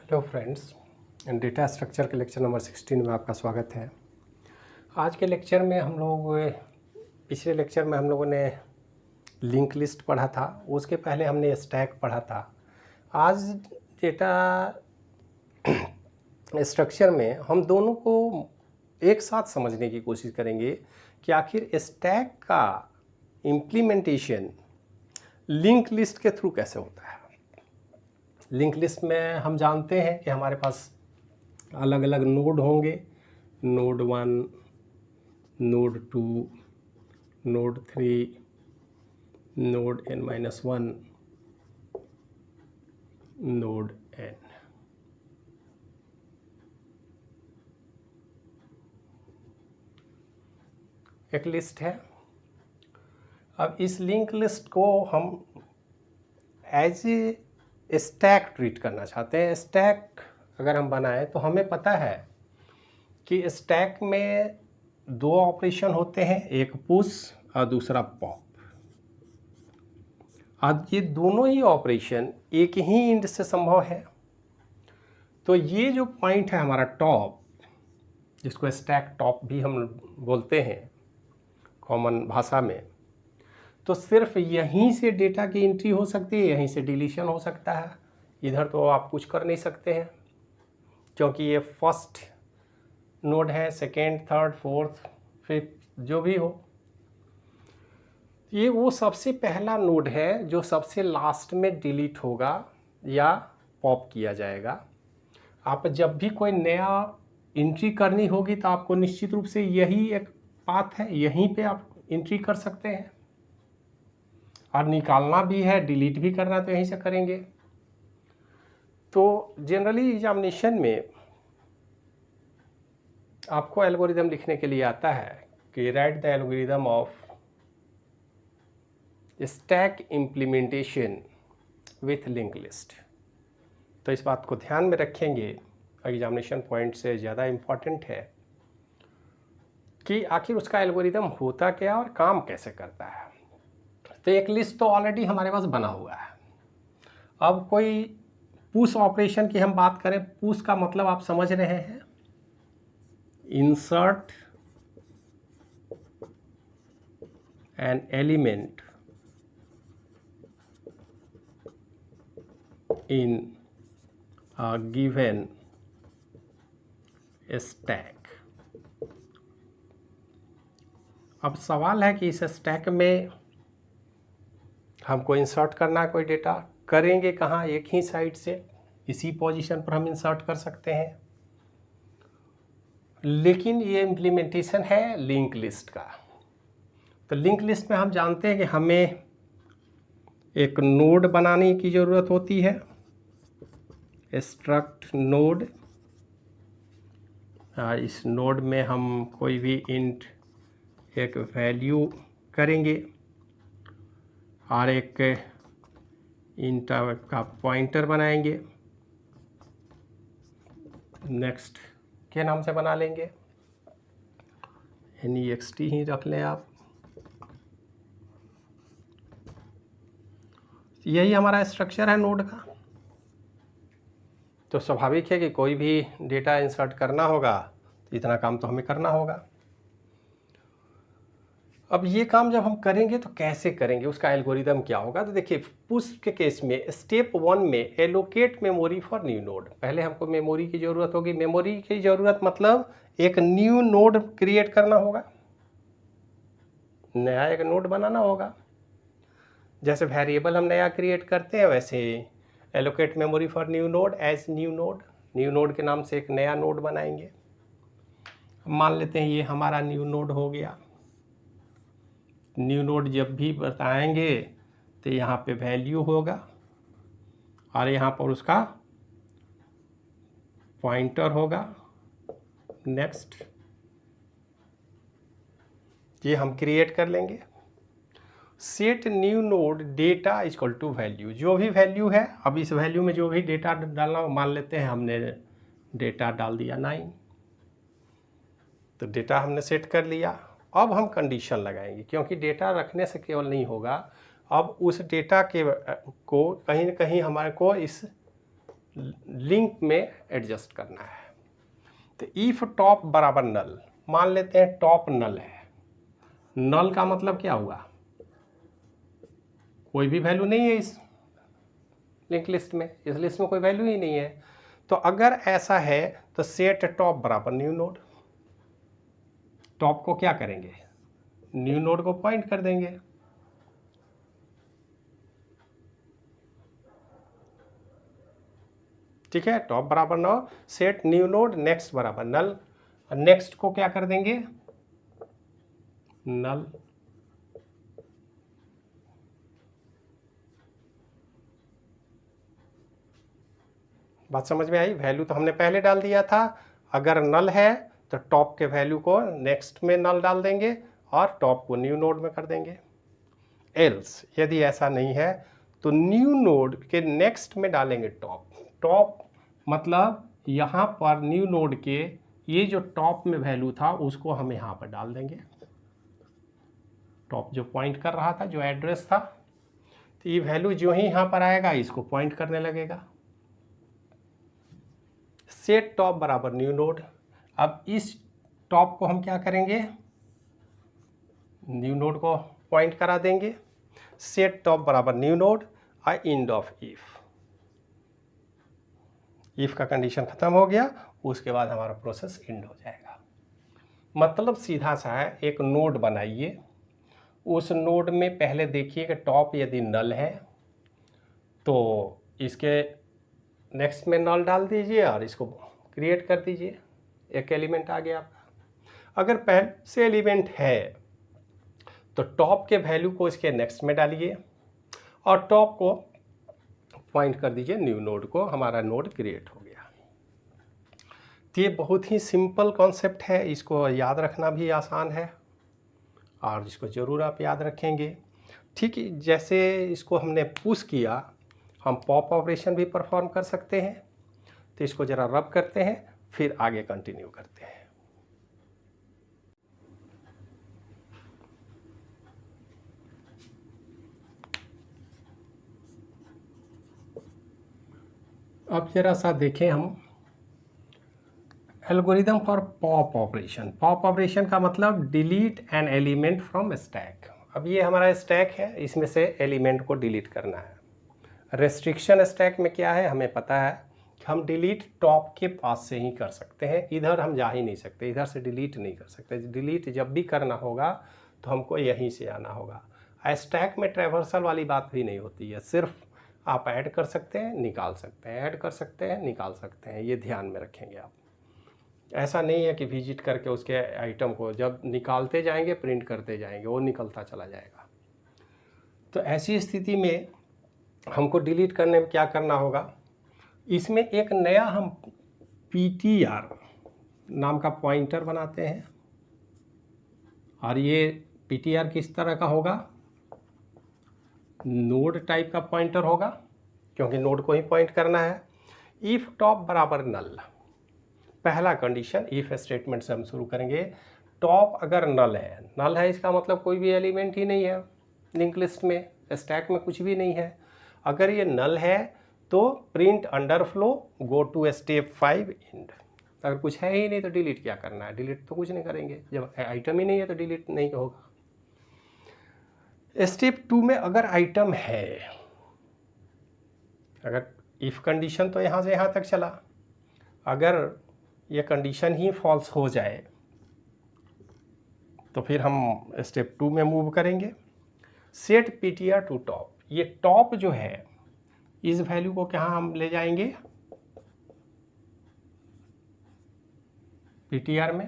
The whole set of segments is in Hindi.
हेलो फ्रेंड्स, डेटा स्ट्रक्चर के लेक्चर नंबर 16 में आपका स्वागत है। आज के लेक्चर में पिछले लेक्चर में हम लोगों ने लिंक लिस्ट पढ़ा था, उसके पहले हमने स्टैक पढ़ा था। आज डेटा स्ट्रक्चर में हम दोनों को एक साथ समझने की कोशिश करेंगे कि आखिर स्टैक का इम्प्लीमेंटेशन लिंक लिस्ट के थ्रू कैसे होता है। लिंक लिस्ट में हम जानते हैं कि हमारे पास अलग अलग नोड होंगे, node 1, node 2, node 3, node n-1, node n। एक लिस्ट है। अब इस लिंक लिस्ट को हम एज ए स्टैक ट्रीट करना चाहते हैं। स्टैक अगर हम बनाएं तो हमें पता है कि स्टैक में दो ऑपरेशन होते हैं, एक पुश और दूसरा पॉप। अब ये दोनों ही ऑपरेशन एक ही इंड से संभव है। तो ये जो पॉइंट है हमारा टॉप, जिसको स्टैक टॉप भी हम बोलते हैं कॉमन भाषा में, तो सिर्फ यहीं से डेटा की एंट्री हो सकती है, यहीं से डिलीशन हो सकता है। इधर तो आप कुछ कर नहीं सकते हैं, क्योंकि ये फर्स्ट नोड है, सेकेंड, थर्ड, फोर्थ, फिफ्थ जो भी हो, ये वो सबसे पहला नोड है जो सबसे लास्ट में डिलीट होगा या पॉप किया जाएगा। आप जब भी कोई नया एंट्री करनी होगी तो आपको निश्चित रूप से यही एक पाथ है, यहीं पे आप एंट्री कर सकते हैं, और निकालना भी है, डिलीट भी करना तो यहीं से करेंगे। तो जनरली एग्जामिनेशन में आपको एल्गोरिदम लिखने के लिए आता है कि right the algorithm of stack implementation with link list. तो इस बात को ध्यान में रखेंगे, एग्जामिनेशन पॉइंट से ज़्यादा इम्पॉर्टेंट है कि आखिर उसका एल्गोरिदम होता क्या और काम कैसे करता है। तो एक लिस्ट तो ऑलरेडी हमारे पास बना हुआ है। अब कोई पुश ऑपरेशन की हम बात करें, पुश का मतलब आप समझ रहे हैं, insert an element in a given stack. अब सवाल है कि इस स्टैक में हमको इंसर्ट करना है कोई डेटा, करेंगे कहाँ? एक ही साइड से, इसी पोजीशन पर हम इंसर्ट कर सकते हैं। लेकिन ये इम्प्लीमेंटेशन है लिंक लिस्ट का। तो लिंक लिस्ट में हम जानते हैं कि हमें एक नोड बनाने की ज़रूरत होती है, स्ट्रक्ट नोड। इस नोड में हम कोई भी इंट एक वैल्यू करेंगे और एक इंट का पॉइंटर बनाएंगे, नेक्स्ट के नाम से बना लेंगे, next ही रख लें आप। यही हमारा स्ट्रक्चर है नोड का। तो स्वाभाविक है कि कोई भी डेटा इंसर्ट करना होगा तो इतना काम तो हमें करना होगा। अब ये काम जब हम करेंगे तो कैसे करेंगे, उसका एल्गोरिदम क्या होगा? तो देखिए, पुश के केस में स्टेप 1 में allocate memory for new node. पहले हमको मेमोरी की ज़रूरत होगी। मेमोरी की ज़रूरत मतलब एक न्यू नोड क्रिएट करना होगा, नया एक नोड बनाना होगा। जैसे वेरिएबल हम नया क्रिएट करते हैं, वैसे allocate memory for new node as new node. New node के नाम से एक नया नोड बनाएंगे। मान लेते हैं ये हमारा न्यू नोड हो गया। न्यू नोड जब भी बताएंगे तो यहाँ पे वैल्यू होगा और यहाँ पर उसका पॉइंटर होगा। नेक्स्ट ये हम क्रिएट कर लेंगे। Set new node data equal to value, जो भी वैल्यू है, अब इस वैल्यू में जो भी डेटा डालना हो, मान लेते हैं हमने डेटा डाल दिया 9, तो डेटा हमने सेट कर लिया। अब हम कंडीशन लगाएंगे, क्योंकि डेटा रखने से केवल नहीं होगा, अब उस डेटा के को कहीं न कहीं हमारे को इस लिंक में एडजस्ट करना है। तो इफ टॉप बराबर नल, मान लेते हैं टॉप नल है। नल का मतलब क्या हुआ, कोई भी वैल्यू नहीं है इस लिंक लिस्ट में, इस लिस्ट में कोई वैल्यू ही नहीं है। तो अगर ऐसा है तो सेट टॉप बराबर न्यू नोड, टॉप को क्या करेंगे, न्यू नोड को पॉइंट कर देंगे। ठीक है, टॉप बराबर नो, सेट न्यू नोड नेक्स्ट बराबर नल, और नेक्स्ट को क्या कर देंगे, नल। बात समझ में आई, वैल्यू तो हमने पहले डाल दिया था। अगर नल है तो टॉप के वैल्यू को नेक्स्ट में नल डाल देंगे और टॉप को न्यू नोड में कर देंगे। एल्स यदि ऐसा नहीं है तो न्यू नोड के नेक्स्ट में डालेंगे टॉप। टॉप मतलब यहाँ पर न्यू नोड के ये जो टॉप में वैल्यू था उसको हम यहाँ पर डाल देंगे। टॉप जो पॉइंट कर रहा था, जो एड्रेस था, तो ये वैल्यू जो ही यहाँ पर आएगा इसको पॉइंट करने लगेगा। सेट टॉप बराबर न्यू नोड। अब इस टॉप को हम क्या करेंगे, न्यू नोड को पॉइंट करा देंगे। सेट टॉप बराबर न्यू नोड आई इंड ऑफ इफ का कंडीशन खत्म हो गया, उसके बाद हमारा प्रोसेस इंड हो जाएगा। मतलब सीधा सा है, एक नोड बनाइए, उस नोड में पहले देखिए कि टॉप यदि नल है तो इसके नेक्स्ट में नल डाल दीजिए और इसको क्रिएट कर दीजिए, एक एलिमेंट आ गया आपका। अगर पहले से एलिमेंट है तो टॉप के वैल्यू को इसके नेक्स्ट में डालिए और टॉप को पॉइंट कर दीजिए न्यू नोड को, हमारा नोड क्रिएट हो गया। तो ये बहुत ही सिंपल कॉन्सेप्ट है, इसको याद रखना भी आसान है और इसको ज़रूर आप याद रखेंगे। ठीक जैसे इसको हमने पुश किया, हम पॉप ऑपरेशन भी परफॉर्म कर सकते हैं। तो इसको ज़रा रब करते हैं, फिर आगे कंटिन्यू करते हैं। अब जरा सा देखें हम algorithm for pop operation. Pop operation का मतलब delete an element from stack. अब ये हमारा स्टैक है, इसमें से एलिमेंट को डिलीट करना है। रेस्ट्रिक्शन स्टैक में क्या है, हमें पता है कि हम डिलीट टॉप के पास से ही कर सकते हैं, इधर हम जा ही नहीं सकते, इधर से डिलीट नहीं कर सकते। डिलीट जब भी करना होगा तो हमको यहीं से आना होगा। स्टैक में ट्रैवर्सल वाली बात भी नहीं होती है, सिर्फ आप ऐड कर सकते हैं, निकाल सकते हैं, ऐड कर सकते हैं, निकाल सकते हैं, ये ध्यान में रखेंगे आप। ऐसा नहीं है कि विजिट करके उसके आइटम को जब निकालते जाएंगे प्रिंट करते जाएंगे, वो निकलता चला जाएगा। तो ऐसी स्थिति में हमको डिलीट करने में क्या करना होगा, इसमें एक नया हम ptr नाम का पॉइंटर बनाते हैं और ये ptr किस तरह का होगा, नोड टाइप का पॉइंटर होगा क्योंकि नोड को ही पॉइंट करना है। इफ टॉप बराबर नल, पहला कंडीशन इफ स्टेटमेंट से हम शुरू करेंगे। टॉप अगर नल है इसका मतलब कोई भी एलिमेंट ही नहीं है लिंक लिस्ट में, स्टैक में कुछ भी नहीं है। अगर ये नल है तो print underflow go to step 5 end. अगर कुछ है ही नहीं तो डिलीट क्या करना है, डिलीट तो कुछ नहीं करेंगे, जब आइटम ही नहीं है तो डिलीट नहीं होगा। स्टेप 2 में अगर आइटम है, अगर इफ कंडीशन तो यहाँ से यहाँ तक चला, अगर ये कंडीशन ही फॉल्स हो जाए तो फिर हम स्टेप 2 में मूव करेंगे। सेट ptr टू टॉप, ये टॉप जो है इस वैल्यू को कहाँ हम ले जाएंगे, ptr में।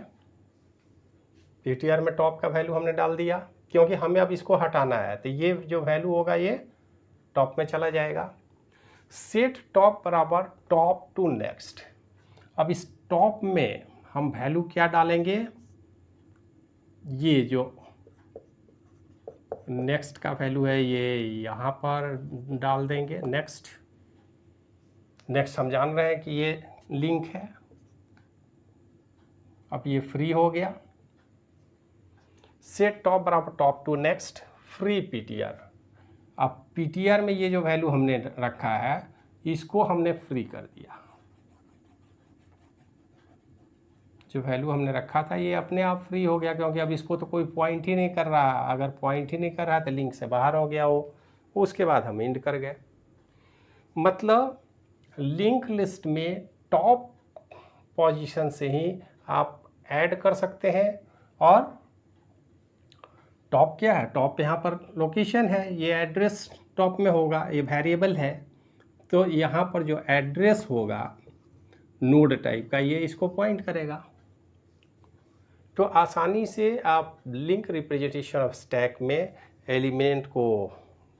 ptr में टॉप का वैल्यू हमने डाल दिया क्योंकि हमें अब इसको हटाना है, तो ये जो वैल्यू होगा ये टॉप में चला जाएगा। सेट टॉप बराबर टॉप टू नेक्स्ट। अब इस टॉप में हम वैल्यू क्या डालेंगे, ये जो नेक्स्ट का वैल्यू है ये यहाँ पर डाल देंगे। नेक्स्ट हम जान रहे हैं कि ये लिंक है, अब ये फ्री हो गया। सेट टॉप बराबर top to next free ptr। अब ptr में ये जो वैल्यू हमने रखा है इसको हमने फ्री कर दिया, जो वैल्यू हमने रखा था ये अपने आप फ्री हो गया, क्योंकि अब इसको तो कोई पॉइंट ही नहीं कर रहा। अगर पॉइंट ही नहीं कर रहा तो लिंक से बाहर हो गया वो। उसके बाद हम इंड कर गए। मतलब लिंक लिस्ट में टॉप पोजीशन से ही आप ऐड कर सकते हैं। और टॉप क्या है? टॉप यहाँ पर लोकेशन है, ये एड्रेस टॉप में होगा, ये वेरिएबल है। तो यहाँ पर जो एड्रेस होगा नोड टाइप का, ये इसको पॉइंट करेगा। तो आसानी से आप लिंक रिप्रेजेंटेशन ऑफ स्टैक में एलिमेंट को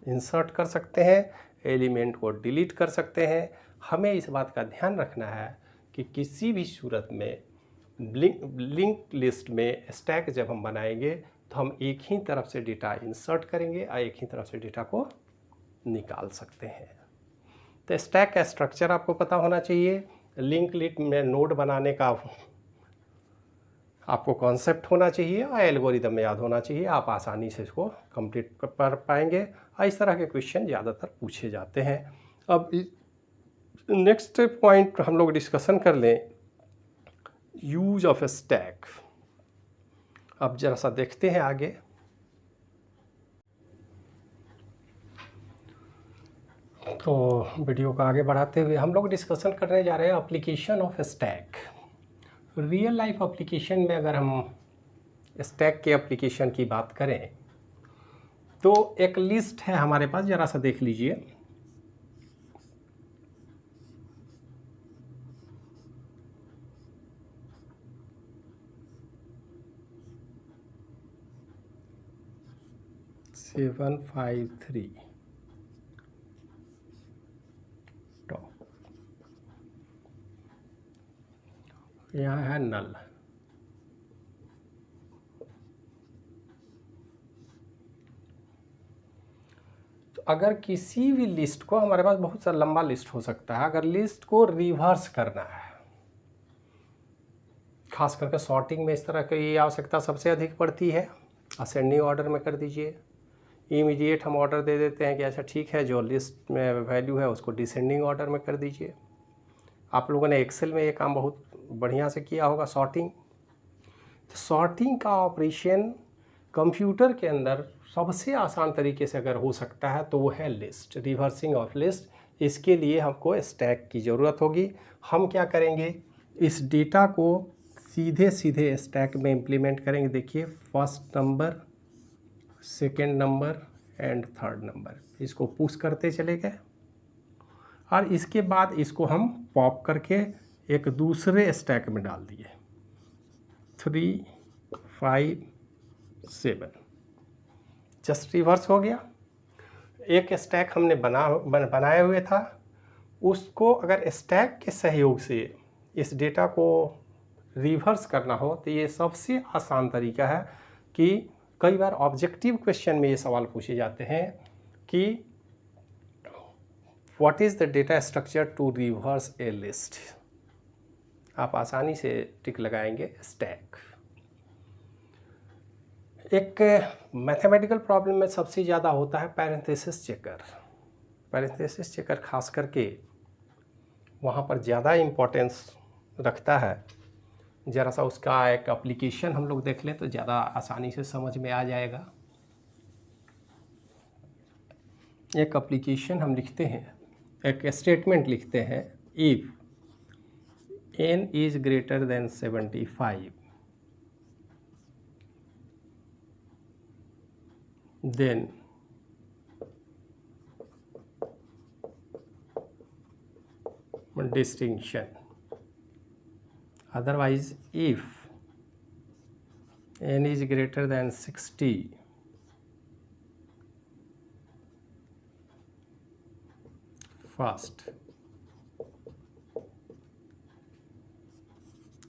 इंसर्ट कर सकते हैं, एलिमेंट को डिलीट कर सकते हैं। हमें इस बात का ध्यान रखना है कि किसी भी सूरत में लिंक लिस्ट में स्टैक जब हम बनाएंगे तो हम एक ही तरफ से डेटा इंसर्ट करेंगे और एक ही तरफ से डेटा को निकाल सकते हैं। तो स्टैक का स्ट्रक्चर आपको पता होना चाहिए। लिंक लिस्ट में नोड बनाने का आपको कॉन्सेप्ट होना चाहिए और एल्गोरिदम में याद होना चाहिए। आप आसानी से इसको कंप्लीट कर पाएंगे। और इस तरह के क्वेश्चन ज़्यादातर पूछे जाते हैं। अब नेक्स्ट पॉइंट हम लोग डिस्कशन कर लें, यूज ऑफ स्टैक। अब जरा सा देखते हैं आगे। तो वीडियो को आगे बढ़ाते हुए हम लोग डिस्कशन करने जा रहे हैं application of stack. Real life application में अगर हम स्टैक के एप्लीकेशन की बात करें तो एक लिस्ट है हमारे पास, ज़रा सा देख लीजिए। सेवन 5 3 टॉप, यहाँ है नल। तो अगर किसी भी लिस्ट को, हमारे पास बहुत सा लंबा लिस्ट हो सकता है, अगर लिस्ट को रिवर्स करना है, खास करके सॉर्टिंग में इस तरह की आवश्यकता सबसे अधिक पड़ती है। असेंडिंग ऑर्डर में कर दीजिए। इमीडिएट हम ऑर्डर दे देते हैं कि अच्छा ठीक है, जो लिस्ट में वैल्यू है उसको डिसेंडिंग ऑर्डर में कर दीजिए। आप लोगों ने एक्सेल में ये काम बहुत बढ़िया से किया होगा, सॉर्टिंग। तो सॉर्टिंग का ऑपरेशन कंप्यूटर के अंदर सबसे आसान तरीके से अगर हो सकता है तो वो है लिस्ट, रिवर्सिंग ऑफ लिस्ट। इसके लिए हमको स्टैक की ज़रूरत होगी। हम क्या करेंगे, इस डेटा को सीधे सीधे स्टैक में इम्प्लीमेंट करेंगे। देखिए, first number, second number and third number, इसको पुश करते चले गए और इसके बाद इसको हम पॉप करके एक दूसरे स्टैक में डाल दिए। 3 5 7 जस्ट रिवर्स हो गया। एक स्टैक हमने बनाए हुए था, उसको अगर स्टैक के सहयोग से इस डेटा को रिवर्स करना हो तो ये सबसे आसान तरीका है। कि कई बार ऑब्जेक्टिव क्वेश्चन में ये सवाल पूछे जाते हैं कि what is the data structure to reverse a list. आप आसानी से टिक लगाएंगे स्टैक। एक मैथमेटिकल प्रॉब्लम में सबसे ज़्यादा होता है पैरेंथेसिस चेकर। पैरेंथेसिस चेकर खास करके वहाँ पर ज़्यादा इम्पोर्टेंस रखता है। ज़रा सा उसका एक एप्लीकेशन हम लोग देख लें तो ज़्यादा आसानी से समझ में आ जाएगा। एक एप्लीकेशन हम लिखते हैं, एक स्टेटमेंट लिखते हैं, if n is greater than 75 then distinction, otherwise if n is greater than 60 first,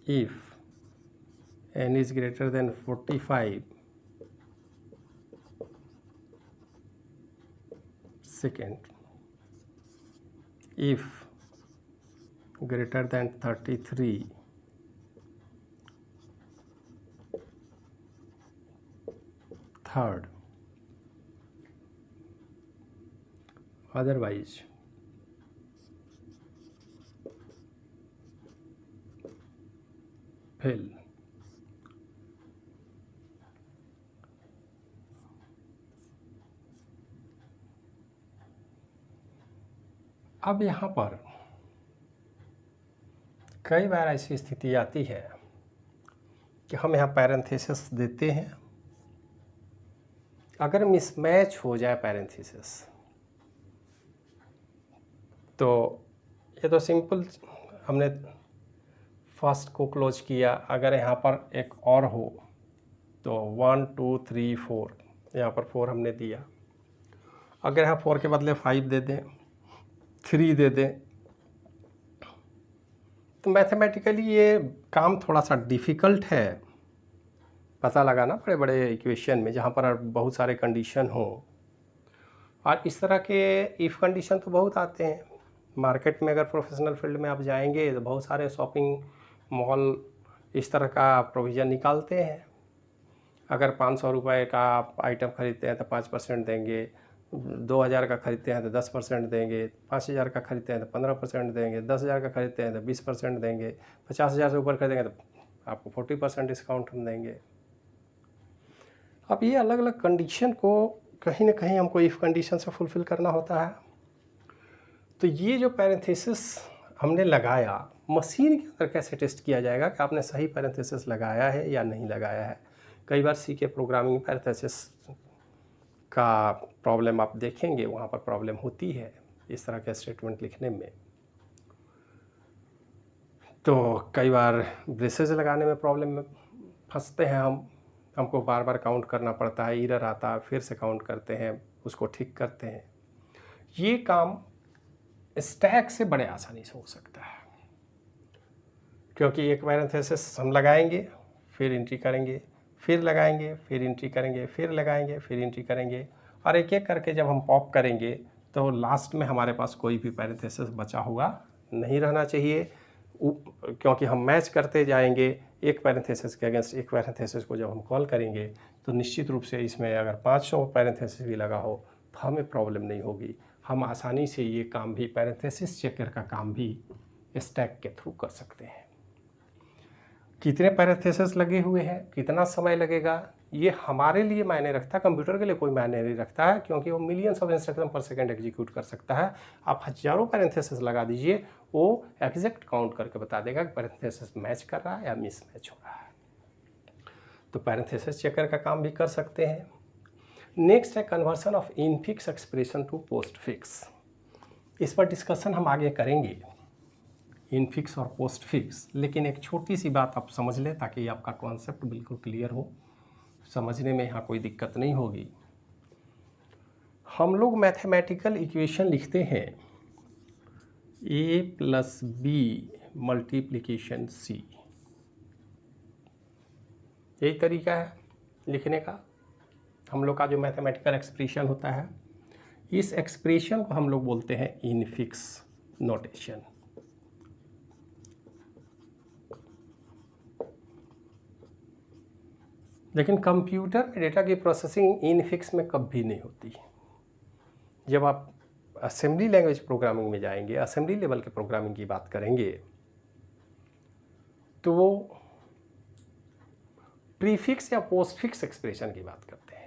if n is greater than 45 second, if greater than 33 third, otherwise fulfil. अब यहाँ पर कई बार ऐसी स्थिति आती है कि हम यहाँ पैरेंथेसिस देते हैं, अगर मिसमैच हो जाए पैरेंथेसिस तो ये तो सिंपल, हमने फर्स्ट को क्लोज किया, अगर यहाँ पर एक और हो तो 1 2 3 4, यहाँ पर 4 हमने दिया, अगर यहाँ 4 के बदले 5 दे दें, 3 दे दें, तो मैथमेटिकली ये काम थोड़ा सा डिफ़िकल्ट है पता लगाना बड़े बड़े इक्वेशन में जहाँ पर बहुत सारे कंडीशन हो। और इस तरह के इफ़ कंडीशन तो बहुत आते हैं मार्केट में। अगर प्रोफेशनल फील्ड में आप जाएंगे तो बहुत सारे शॉपिंग मॉल इस तरह का प्रोविज़न निकालते हैं। अगर 500 रुपये का आप आइटम खरीदते हैं तो 5% देंगे, 2000 का खरीदते हैं तो 10% देंगे, 5000 का खरीदते हैं तो 15% देंगे, 10,000 का खरीदते हैं तो 20% देंगे, 50,000 से ऊपर खरीदेंगे तो आपको 40% डिस्काउंट हम देंगे। अब ये अलग अलग कंडीशन को कहीं ना कहीं हमको इफ़ कंडीशन से फुलफ़िल करना होता है। तो ये जो पैरेंथेसिस हमने लगाया, मशीन के अंदर कैसे टेस्ट किया जाएगा कि आपने सही पैरेंथेसिस लगाया है या नहीं लगाया है। कई बार सी के प्रोग्रामिंग पैरेंथेसिस का प्रॉब्लम आप देखेंगे, वहाँ पर प्रॉब्लम होती है इस तरह के स्टेटमेंट लिखने में। तो कई बार ब्रेसेस लगाने में प्रॉब्लम में फंसते हैं हमको बार बार काउंट करना पड़ता है, एरर आता है, फिर से काउंट करते हैं, उसको ठीक करते हैं। ये काम स्टैक से बड़े आसानी से हो सकता है, क्योंकि एक पैरेंथेसिस हम लगाएंगे, फिर एंट्री करेंगे, फिर लगाएंगे, फिर एंट्री करेंगे, फिर लगाएंगे, फिर एंट्री करेंगे, और एक एक करके जब हम पॉप करेंगे तो लास्ट में हमारे पास कोई भी पैरेंथेसिस बचा हुआ नहीं रहना चाहिए, क्योंकि हम मैच करते जाएंगे एक पैरेंथेसिस के अगेंस्ट एक पैरेंथेसिस को। जब हम कॉल करेंगे तो निश्चित रूप से इसमें अगर 500 पैरेंथेसिस भी लगा हो तो हमें प्रॉब्लम नहीं होगी। हम आसानी से ये काम भी, पैरेंथेसिस चेकर का काम भी स्टैक के थ्रू कर सकते हैं। कितने पैरेंथेसिस लगे हुए हैं, कितना समय लगेगा, ये हमारे लिए मायने रखता है, कंप्यूटर के लिए कोई मायने नहीं रखता है, क्योंकि वो मिलियंस ऑफ इंस्ट्रक्शन पर सेकंड एग्जीक्यूट कर सकता है। आप हजारों पैरेंथेसिस लगा दीजिए, वो एग्जैक्ट काउंट करके बता देगा कि पैरेंथेसिस मैच कर रहा है या मिस मैच हो रहा है। तो पैरेंथेसिस चेकर का काम भी कर सकते हैं। नेक्स्ट है conversion of infix expression to postfix. इस पर डिस्कशन हम आगे करेंगे, इनफिक्स और पोस्ट फिक्स। लेकिन एक छोटी सी बात आप समझ लें ताकि आपका कॉन्सेप्ट बिल्कुल क्लियर हो, समझने में यहाँ कोई दिक्कत नहीं होगी। हम लोग मैथमेटिकल इक्वेशन लिखते हैं a+b मल्टीप्लिकेशन c, यही तरीका है लिखने का। हम लोग का जो मैथमेटिकल एक्सप्रेशन होता है, इस एक्सप्रेशन को हम लोग बोलते हैं इनफिक्स नोटेशन। लेकिन कंप्यूटर में डेटा की प्रोसेसिंग इनफिक्स में कभी नहीं होती। जब आप असेंबली लैंग्वेज प्रोग्रामिंग में जाएंगे, असेंबली लेवल के प्रोग्रामिंग की बात करेंगे, तो वो प्रीफिक्स या पोस्टफिक्स एक्सप्रेशन की बात करते हैं।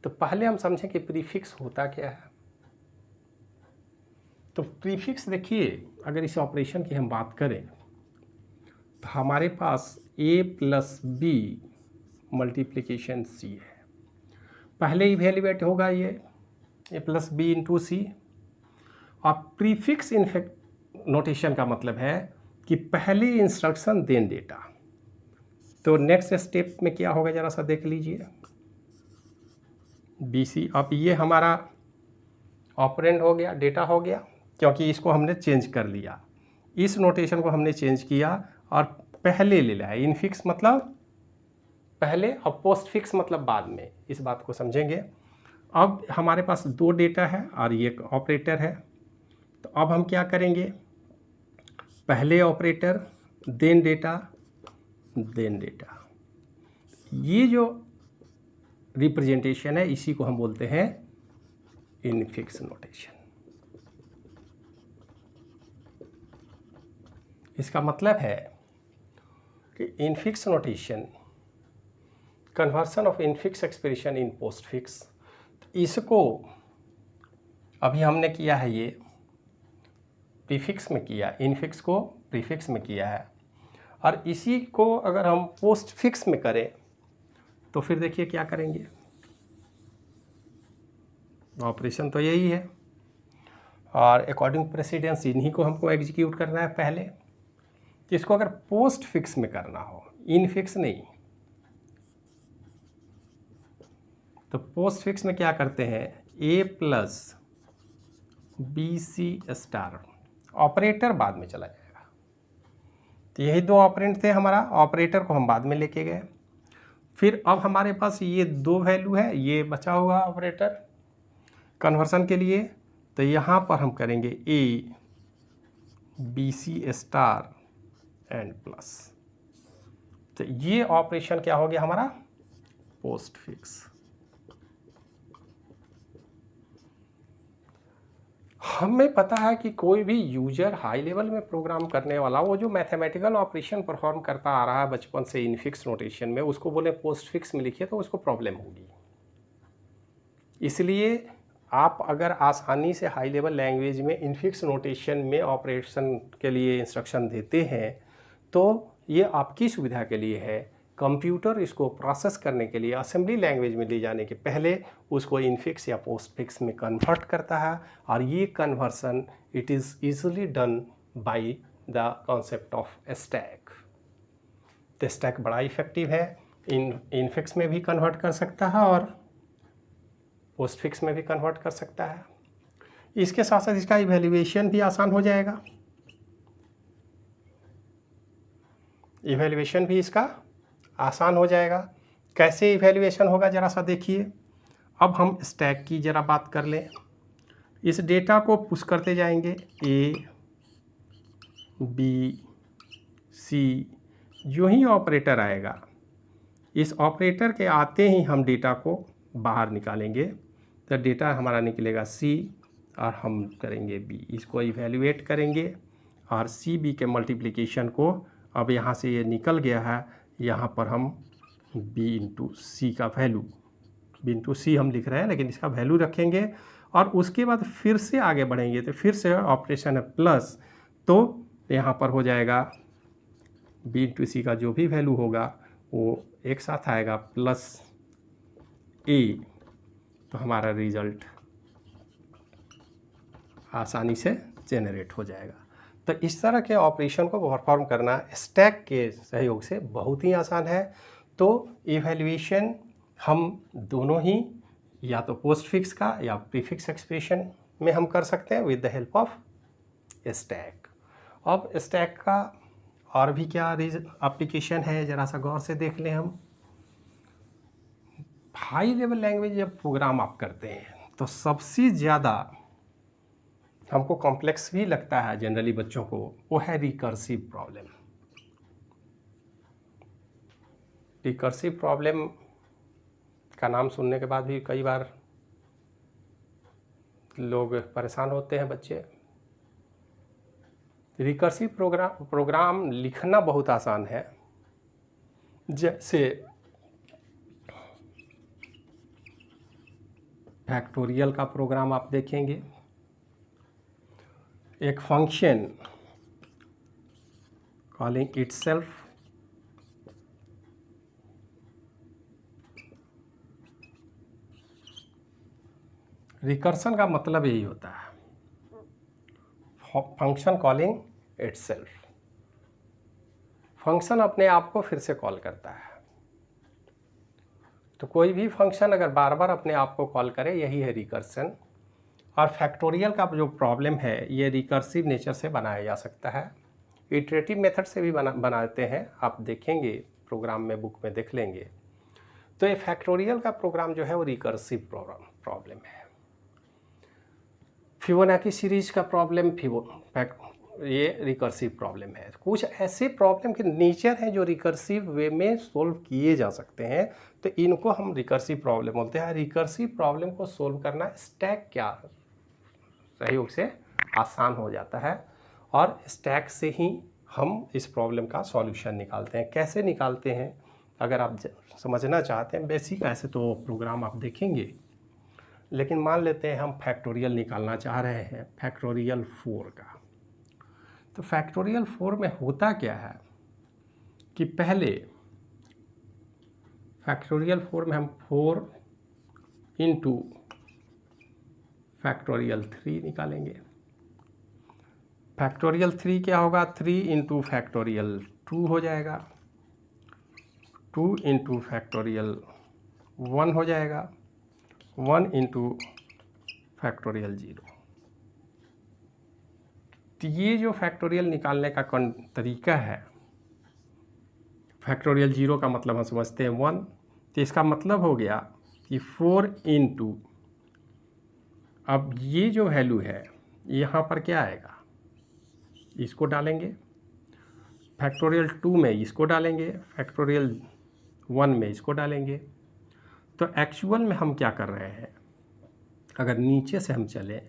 तो पहले हम समझें कि प्रीफिक्स होता क्या है। तो प्रीफिक्स देखिए, अगर इस ऑपरेशन की हम बात करें तो हमारे पास a+b मल्टीप्लिकेशन c है। पहले इवेल्युएट होगा ये a+b इंटू सी। और प्रीफिक्स इनफैक्ट नोटेशन का मतलब है कि पहली इंस्ट्रक्शन देन डेटा। तो नेक्स्ट स्टेप में क्या होगा जरा सा देख लीजिए, BC। अब ये हमारा ऑपरेंड हो गया, डेटा हो गया, क्योंकि इसको हमने चेंज कर लिया, इस नोटेशन को हमने चेंज किया और पहले ले लिया। इनफिक्स मतलब पहले और पोस्टफिक्स मतलब बाद में, इस बात को समझेंगे। अब हमारे पास दो डेटा है और ये एक ऑपरेटर है। तो अब हम क्या करेंगे, पहले operator then data then data, ये जो रिप्रेजेंटेशन है इसी को हम बोलते हैं इनफिक्स नोटेशन। इसका मतलब है कि infix notation, conversion of infix expression in postfix, इसको अभी हमने किया है ये प्रीफिक्स में किया, इनफिक्स को प्रीफिक्स में किया है, और इसी को अगर हम पोस्टफिक्स में करें तो फिर देखिए क्या करेंगे। ऑपरेशन तो यही है, और अकॉर्डिंग प्रेसिडेंस इन्हीं को हमको एग्जीक्यूट करना है पहले। इसको अगर पोस्ट फिक्स में करना हो, इन फिक्स नहीं, तो पोस्ट फिक्स में क्या करते हैं, A plus B C star, operator बाद में चला जाएगा। तो यही दो ऑपरेंड थे हमारा, ऑपरेटर को हम बाद में लेके गए। फिर अब हमारे पास ये दो वैल्यू है, ये बचा हुआ ऑपरेटर कन्वर्सन के लिए, तो यहाँ पर हम करेंगे A B C star and plus. तो ये ऑपरेशन क्या हो गया हमारा, पोस्ट फिक्स। हमें पता है कि कोई भी यूजर हाई लेवल में प्रोग्राम करने वाला, वो जो मैथमेटिकल ऑपरेशन परफॉर्म करता आ रहा है बचपन से इनफिक्स नोटेशन में, उसको बोले पोस्ट फिक्स में लिखिए तो उसको प्रॉब्लम होगी। इसलिए आप अगर आसानी से हाई लेवल लैंग्वेज में इनफिक्स नोटेशन में ऑपरेशन के लिए इंस्ट्रक्शन देते हैं तो ये आपकी सुविधा के लिए है। कंप्यूटर इसको प्रोसेस करने के लिए असेंबली लैंग्वेज में ले जाने के पहले उसको इनफिक्स या पोस्ट फिक्स में कन्वर्ट करता है, और ये conversion it is easily done by the concept of stack. तो स्टैक बड़ा इफेक्टिव है, इनफिक्स में भी कन्वर्ट कर सकता है और पोस्ट फिक्स में भी कन्वर्ट कर सकता है। इसके साथ साथ इसका इवैल्यूएशन भी आसान हो जाएगा, इवैल्यूएशन भी इसका आसान हो जाएगा। कैसे इवैल्यूएशन होगा ज़रा सा देखिए। अब हम स्टैक की ज़रा बात कर लें। इस डेटा को पुश करते जाएंगे, ए बी सी, जो ही ऑपरेटर आएगा इस ऑपरेटर के आते ही हम डेटा को बाहर निकालेंगे। तो डेटा हमारा निकलेगा सी और हम करेंगे बी, इसको इवैल्यूएट करेंगे और सी बी के मल्टीप्लिकेशन को, अब यहाँ से ये निकल गया है, यहाँ पर हम बी इंटू सी का वैल्यू, बी इंटू सी हम लिख रहे हैं लेकिन इसका वैल्यू रखेंगे, और उसके बाद फिर से आगे बढ़ेंगे तो फिर से ऑपरेशन है प्लस, तो यहाँ पर हो जाएगा बी इंटू सी का जो भी वैल्यू होगा वो एक साथ आएगा प्लस ए, तो हमारा रिजल्ट आसानी से जेनरेट हो जाएगा। तो इस तरह के ऑपरेशन को परफॉर्म करना स्टैक के सहयोग से बहुत ही आसान है। तो इवैल्यूएशन हम दोनों ही, या तो पोस्ट फिक्स का या प्रीफिक्स एक्सप्रेशन में हम कर सकते हैं with the help of stack. अब स्टैक का और भी क्या एप्लीकेशन है, ज़रा सा गौर से देख लें हम। हाई लेवल लैंग्वेज जब प्रोग्राम आप करते हैं तो सबसे ज़्यादा हमको कॉम्प्लेक्स भी लगता है जनरली बच्चों को, वो है रिकर्सिव प्रॉब्लम। रिकर्सिव प्रॉब्लम का नाम सुनने के बाद भी कई बार लोग परेशान होते हैं बच्चे। रिकर्सिव प्रोग्राम लिखना बहुत आसान है। जैसे फैक्टोरियल का प्रोग्राम आप देखेंगे, एक फंक्शन कॉलिंग इटसेल्फ, रिकर्सन का मतलब यही होता है, फंक्शन कॉलिंग इटसेल्फ, फंक्शन अपने आप को फिर से कॉल करता है। तो कोई भी फंक्शन अगर बार बार अपने आप को कॉल करे, यही है रिकर्सन। और फैक्टोरियल का जो प्रॉब्लम है ये रिकर्सिव नेचर से बनाया जा सकता है, इटरेटिव मेथड से भी बनाते हैं, आप देखेंगे प्रोग्राम में, बुक में देख लेंगे। तो ये फैक्टोरियल का प्रोग्राम जो है वो रिकर्सिव प्रॉब्लम है। फिबोनाची सीरीज का प्रॉब्लम ये रिकर्सिव प्रॉब्लम है। कुछ ऐसे प्रॉब्लम के नेचर हैं जो रिकर्सिव वे में सोल्व किए जा सकते हैं, तो इनको हम रिकर्सिव प्रॉब्लम बोलते हैं। रिकर्सिव प्रॉब्लम को सोल्व करना स्टैक क्या सहयोग से आसान हो जाता है, और स्टैक से ही हम इस प्रॉब्लम का सॉल्यूशन निकालते हैं। कैसे निकालते हैं अगर आप समझना चाहते हैं, बेसिक ऐसे तो प्रोग्राम आप देखेंगे, लेकिन मान लेते हैं हम फैक्टोरियल निकालना चाह रहे हैं, फैक्टोरियल 4 का। तो फैक्टोरियल 4 में होता क्या है कि पहले फैक्टोरियल 4 में हम 4 इंटू फैक्टोरियल 3 निकालेंगे। फैक्टोरियल 3 क्या होगा, 3 इंटू फैक्टोरियल 2 हो जाएगा, 2 इंटू फैक्टोरियल 1 हो जाएगा, 1 इंटू फैक्टोरियल 0। तो ये जो फैक्टोरियल निकालने का तरीका है, फैक्टोरियल 0 का मतलब हम समझते हैं 1, तो इसका मतलब हो गया कि 4 इंटू, अब ये जो वैल्यू है यहाँ पर क्या आएगा, इसको डालेंगे, फैक्टोरियल 2 में इसको डालेंगे, फैक्टोरियल 1 में इसको डालेंगे। तो एक्चुअल में हम क्या कर रहे हैं, अगर नीचे से हम चलें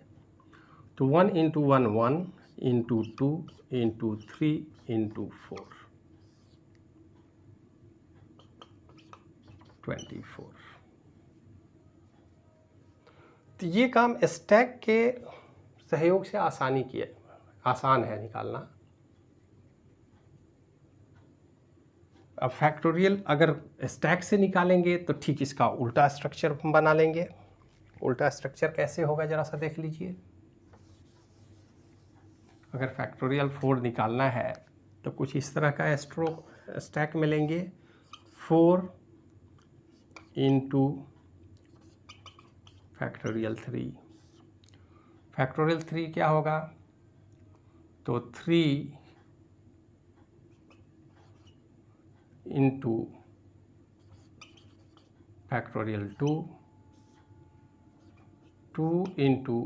तो 1 इंटू 1 1 इंटू 2 इंटू 3 इंटू 4 24। तो ये काम स्टैक के सहयोग से आसान है निकालना। अब फैक्टोरियल अगर स्टैक से निकालेंगे तो ठीक इसका उल्टा स्ट्रक्चर बना लेंगे। उल्टा स्ट्रक्चर कैसे होगा ज़रा सा देख लीजिए। अगर फैक्टोरियल 4 निकालना है तो कुछ इस तरह का स्टैक में लेंगे, 4 इंटू फैक्टोरियल 3। फैक्टोरियल 3 क्या होगा, तो 3 इंटू फैक्टोरियल 2, 2 इंटू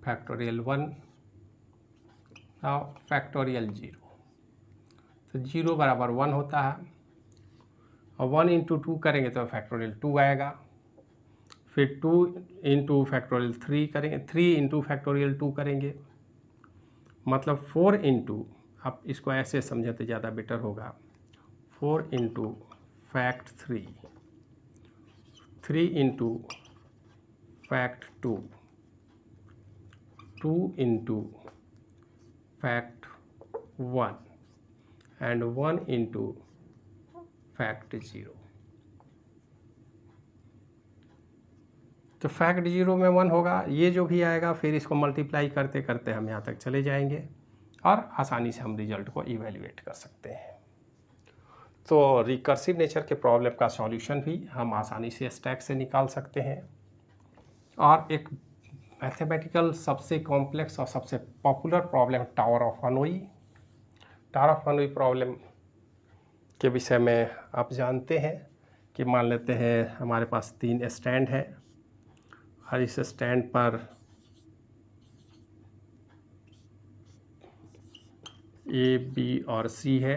फैक्टोरियल 1 और फैक्टोरियल 0। तो 0 बराबर 1 होता है, और 1 इंटू 2 करेंगे तो फैक्टोरियल 2 आएगा, फिर 2 इंटू फैक्टोरियल 3 करेंगे, 3 इंटू फैक्टोरियल 2 करेंगे, मतलब 4 इंटू, आप इसको ऐसे समझे तो ज़्यादा बेटर होगा, 4 into fact 3, 3 into fact 2, 2 into fact 1 and 1 into fact 0। तो फैक्ट 0 में 1 होगा, ये जो भी आएगा फिर इसको मल्टीप्लाई करते करते हम यहाँ तक चले जाएंगे और आसानी से हम रिजल्ट को इवेल्युएट कर सकते हैं। तो रिकर्सिव नेचर के प्रॉब्लम का सॉल्यूशन भी हम आसानी से स्टैक से निकाल सकते हैं। और एक मैथमेटिकल सबसे कॉम्प्लेक्स और सबसे popular problem tower of Hanoi. Tower of Hanoi problem के विषय में आप जानते हैं कि मान लेते हैं हमारे पास 3 स्टैंड है और इस स्टैंड पर ए, बी और सी है।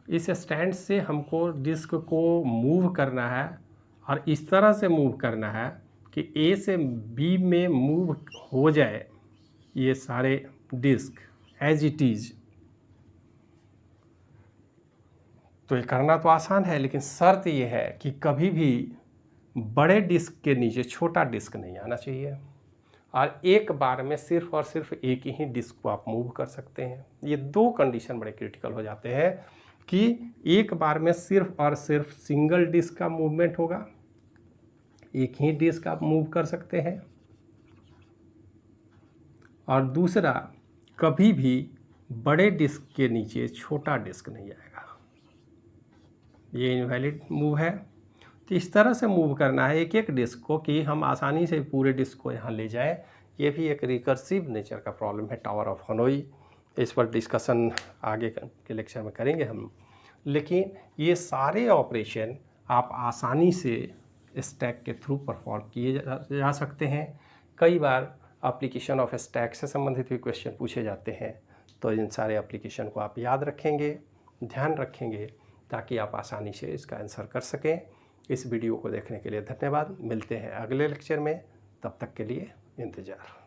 इस स्टैंड से हमको डिस्क को मूव करना है और इस तरह से मूव करना है कि ए से बी में मूव हो जाए ये सारे डिस्क एज इट इज़। तो ये करना तो आसान है, लेकिन शर्त ये है कि कभी भी बड़े डिस्क के नीचे छोटा डिस्क नहीं आना चाहिए और एक बार में सिर्फ और सिर्फ एक ही डिस्क को आप मूव कर सकते हैं। ये 2 कंडीशन बड़े क्रिटिकल हो जाते हैं कि एक बार में सिर्फ और सिर्फ सिंगल डिस्क का मूवमेंट होगा, एक ही डिस्क आप मूव कर सकते हैं, और दूसरा कभी भी बड़े डिस्क के नीचे छोटा डिस्क नहीं आएगा। ये इनवैलिड मूव है। तो इस तरह से मूव करना है एक एक डिस्क को कि हम आसानी से पूरे डिस्क को यहाँ ले जाएं। ये भी एक रिकर्सिव नेचर का प्रॉब्लम है टावर ऑफ हनोई। इस पर डिस्कशन आगे के लेक्चर में करेंगे हम, लेकिन ये सारे ऑपरेशन आप आसानी से स्टैक के थ्रू परफॉर्म किए जा सकते हैं। कई बार एप्लीकेशन ऑफ स्टैक से संबंधित भी क्वेश्चन पूछे जाते हैं, तो इन सारे एप्लीकेशन को आप याद रखेंगे, ध्यान रखेंगे, ताकि आप आसानी से इसका आंसर कर सकें। इस वीडियो को देखने के लिए धन्यवाद। मिलते हैं अगले लेक्चर में, तब तक के लिए इंतज़ार।